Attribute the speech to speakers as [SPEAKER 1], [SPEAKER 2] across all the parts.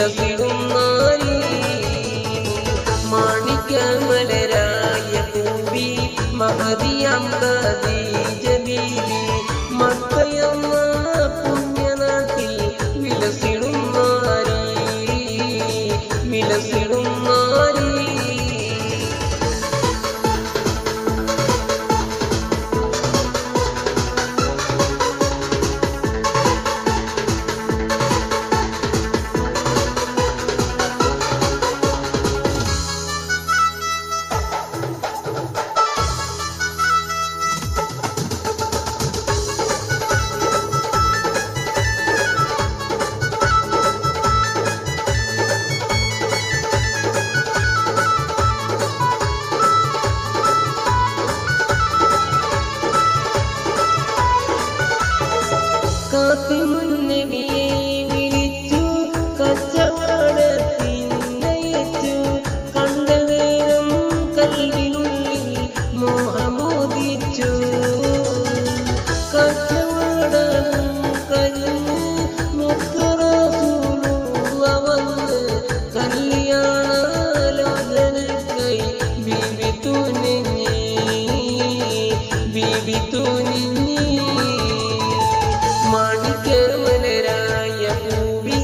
[SPEAKER 1] വിലസിടും നാരി മാണിക്യമലരായ പൂവി മഹദിയാം ഖദീജ ബീവി മക്കയെന്ന പുണ്യനാട്ടിൽ വിലസിടും നാരി വിലസിടും നാരി കാത്തിമുന്നബിയെ വിളിച്ചു കച്ചവടത്തിനയച്ചു കണ്ട നേരം കൽവിനുള്ളിൽ മോഹമോദിച്ചു കച്ചവടം കഴിഞ്ഞ് മുത്തുറസൂലുള്ള വന്ന് കല്യാണാലോചനയ്ക്കായി ബീവി തുനിഞ്ഞ് ബീവി തുനിഞ്ഞ് മാണിക്യമലരായ പൂവി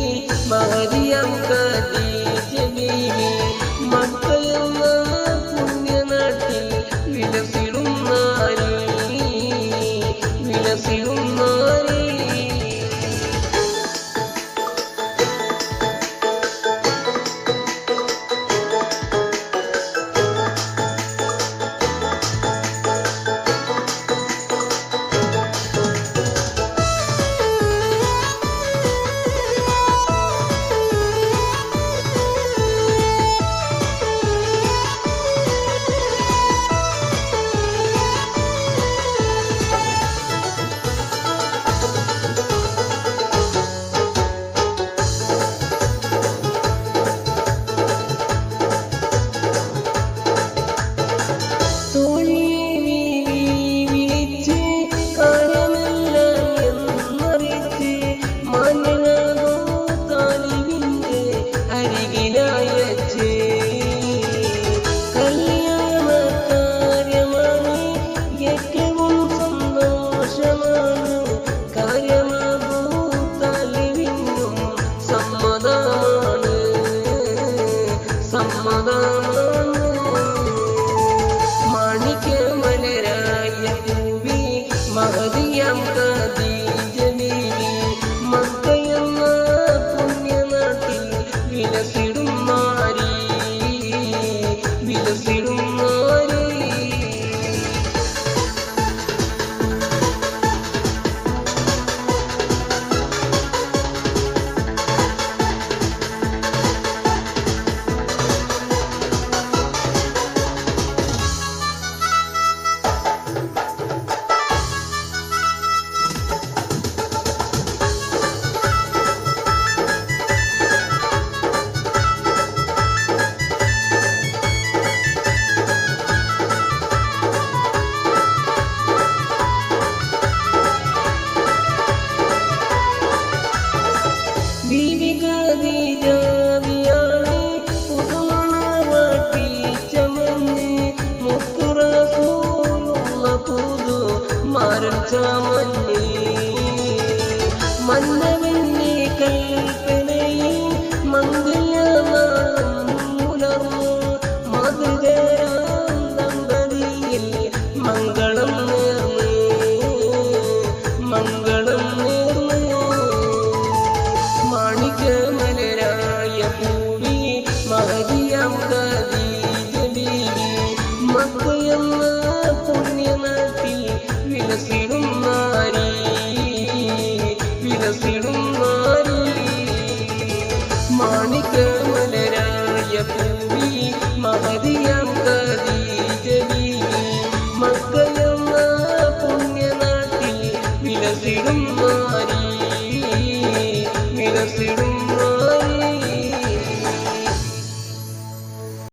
[SPEAKER 1] മഹദിയാം ഖദീജ ബീവി മക്കയെന്ന പുണ്യനാട്ടിൽ വിലസിടും നാരി വിലസിടും നാരി മാണിക്യമലരായ പൂവി മഹദിയാം ഖദീജ ബീവി മക്കയെന്ന പുണ്യനാട്ടിൽ വിലസിടും നാരി വിലസിടും നാരി ബീവി ഖദീജ ബിയാണ് പുതുമണവാട്ടി ചമഞ്ഞ് മുത്തുറസൂലുള്ള പുതു മാരൻ ചമഞ്ഞ് മന്നവന്റെ കൽപ്പനയിൽ മംഗളനാളം പുലർന്നു മധുകരാം ദമ്പതിയിൽ മംഗളം നേർന്ന് മംഗളം നേർന്ന് മാണിക്യമലരായ പൂവി മഹദിയാം ഖദീജ ബീവി മക്കയെന്ന പുണ്യനാട്ടിൽ വിലസിടും നാരി വിലസിടും നാരി മാണിക്യമലരായ പൂവി മഹദിയാം ഖദീജ ബീവി മക്കയെന്ന പുണ്യനാട്ടിൽ വിലസിടും